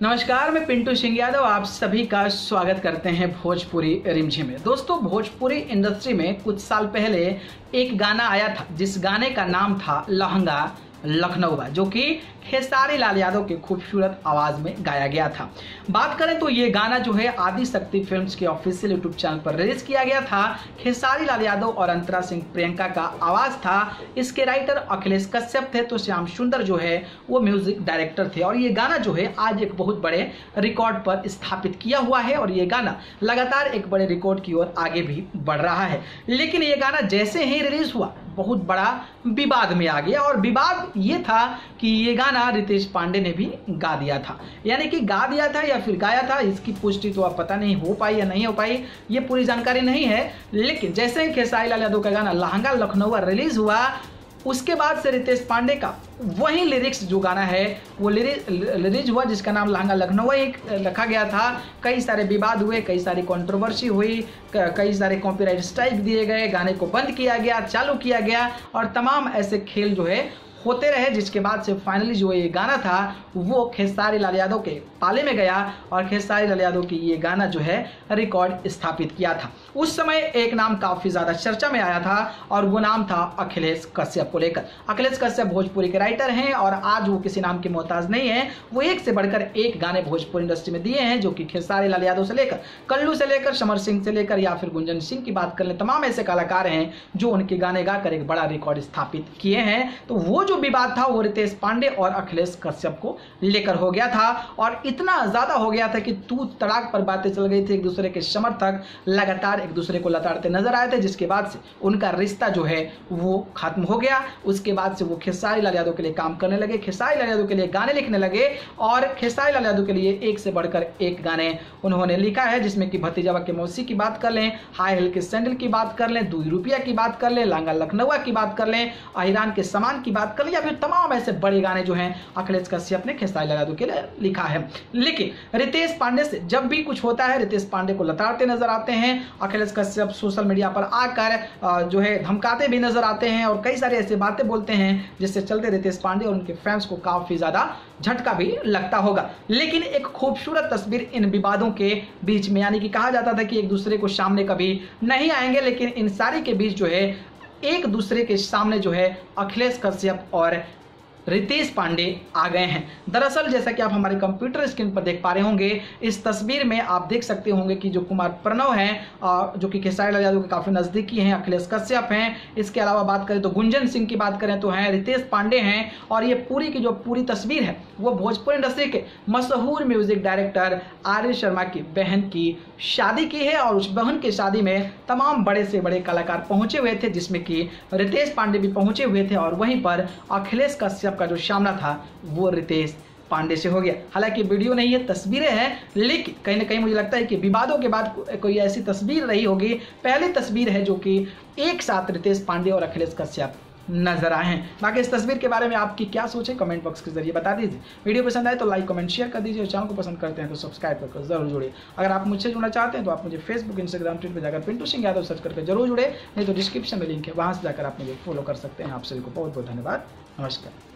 नमस्कार, मैं पिंटू सिंह यादव आप सभी का स्वागत करते हैं भोजपुरी रिमझिम में। दोस्तों, भोजपुरी इंडस्ट्री में कुछ साल पहले एक गाना आया था जिस गाने का नाम था लहंगा लखनऊवा, जो कि खेसारी लाल यादव के खूबसूरत आवाज में गाया गया था। बात करें तो ये गाना जो है आदि शक्ति फिल्म्स के ऑफिशियल यूट्यूब चैनल पर रिलीज किया गया था। खेसारी लाल यादव और अंतरा सिंह प्रियंका का आवाज था। इसके राइटर अखिलेश कश्यप थे तो श्याम सुंदर जो है वो म्यूजिक डायरेक्टर थे। और ये गाना जो है आज एक बहुत बड़े रिकॉर्ड पर स्थापित किया हुआ है और ये गाना लगातार एक बड़े रिकॉर्ड की ओर आगे भी बढ़ रहा है। लेकिन ये गाना जैसे ही रिलीज हुआ बहुत बड़ा विवाद में आ गया और विवाद ये था कि ये गाना रितेश पांडे ने भी गा दिया था। यानी कि गा दिया था या फिर गाया था, इसकी पुष्टि तो अब पता नहीं हो पाई या नहीं हो पाई, ये पूरी जानकारी नहीं है। लेकिन जैसे ही खेसारी लाल यादव का गाना लहंगा लखनऊवा रिलीज हुआ उसके बाद से रितेश पांडे का वही लिरिक्स जो गाना है वो रिलीज हुआ जिसका नाम लहंगा लखनऊवा ही रखा गया था। कई सारे विवाद हुए, कई सारी कंट्रोवर्सी हुई, कई सारे कॉपीराइट स्ट्राइक दिए गए, गाने को बंद किया गया, चालू किया गया और तमाम ऐसे खेल जो है होते रहे, जिसके बाद से फाइनली जो ये गाना था वो खेसारी लाल यादव के पाले में गया और खेसारी लाल यादव की ये गाना जो है रिकॉर्ड स्थापित किया था। उस समय एक नाम काफ़ी ज़्यादा चर्चा में आया था और वो नाम था अखिलेश कश्यप को लेकर। अखिलेश कश्यप भोजपुरी के राइटर हैं और आज वो किसी नाम के मोहताज नहीं है। वो एक से बढ़कर एक गाने भोजपुरी इंडस्ट्री में दिए हैं, जो कि खेसारी लाल यादव से लेकर कल्लू से लेकर समर सिंह से लेकर या फिर गुंजन सिंह की बात कर लें, तमाम ऐसे कलाकार हैं जो उनके गाने गाकर एक बड़ा रिकॉर्ड स्थापित किए हैं। तो वो जो विवाद था वो रितेश पांडे और अखिलेश कश्यप को लेकर हो गया था और इतना ज्यादा हो गया था कि तू तड़ाक पर बातें चल गई थी। एक दूसरे के समर्थक लगातार एक दूसरे को लताड़ते नजर आए थे, जिसके बाद से उनका रिश्ता जो है वो खत्म हो गया। उसके बाद से वो खेसारी लाल यादव के लिए काम करने लगे, खेसारी लाल यादव के लिए गाने लिखने लगे और खेसारी लाल यादव के लिए एक से बढ़कर एक गाने उन्होंने लिखा है, जिसमें कि भतीजावा के मौसी की बात कर लें, हाई हिल के सैंडल की बात कर लें, 2 रुपया की बात कर लें, लहंगा लखनऊवा की बात कर लें, अहिरान के सामान की बात कर लें या फिर तमाम ऐसे बड़े गाने जो हैं अखिलेश कश्यप ने खेसारी लाल यादव के लिए लिखा है। लेकिन रितेश पांडे से जब भी कुछ होता है रितेश पांडे को लताड़ते नजर आते हैं। अखिलेश कश्यप सोशल मीडिया पर आकर जो है धमकाते भी नजर आते हैं और कई सारी ऐसी बातें बोलते हैं जिससे चलते रितेश पांडे और उनके फैंस को काफी ज्यादा झटका भी लगता होगा। लेकिन एक खूबसूरत तस्वीर इन विवादों के बीच में, यानी कि कहा जाता था कि एक दूसरे को सामने कभी नहीं आएंगे, लेकिन इन सारी के बीच जो है एक दूसरे के सामने जो है अखिलेश कश्यप और रितेश पांडे आ गए हैं। दरअसल जैसा कि आप हमारे कंप्यूटर स्क्रीन पर देख पा रहे होंगे, इस तस्वीर में आप देख सकते होंगे कि जो कुमार प्रणव हैं जो कि खेसारी लाल यादव के काफ़ी नज़दीकी हैं, अखिलेश कश्यप हैं। इसके अलावा बात करें तो गुंजन सिंह की बात करें तो हैं रितेश पांडे हैं। और ये पूरी की जो पूरी तस्वीर है वो भोजपुरी इंडस्ट्री के मशहूर म्यूजिक डायरेक्टर आर्य शर्मा की बहन की शादी की है और उस बहन की शादी में तमाम बड़े से बड़े कलाकार पहुंचे हुए थे, जिसमें कि रितेश पांडे भी पहुंचे हुए थे और वहीं पर अखिलेश कश्यप का जो सामना था वो रितेश पांडे से हो गया। हालांकि वीडियो नहीं है, तस्वीरें हैं, लेकिन कहीं ना कहीं मुझे लगता है कि विवादों के बाद कोई ऐसी तस्वीर रही होगी, पहली तस्वीर है जो कि एक साथ रितेश पांडे और अखिलेश कश्यप नजर आए हैं। बाकी इस तस्वीर के बारे में आपकी क्या सोच है कमेंट बॉक्स के जरिए बता दीजिए। वीडियो पसंद आए तो लाइक कमेंट शेयर कर दीजिए और चैनल को पसंद करते हैं तो सब्सक्राइब करके जरूर जुड़िए। अगर आप मुझसे जुड़ना चाहते हैं तो आप मुझे फेसबुक, इंस्टाग्राम, ट्विटर पर जाकर पिंटू सिंह यादव सर्च करके जरूर जुड़े, नहीं तो डिस्क्रिप्शन में लिंक है, वहां से जाकर आप मुझे फॉलो कर सकते हैं। आप सभी को बहुत बहुत धन्यवाद। नमस्कार।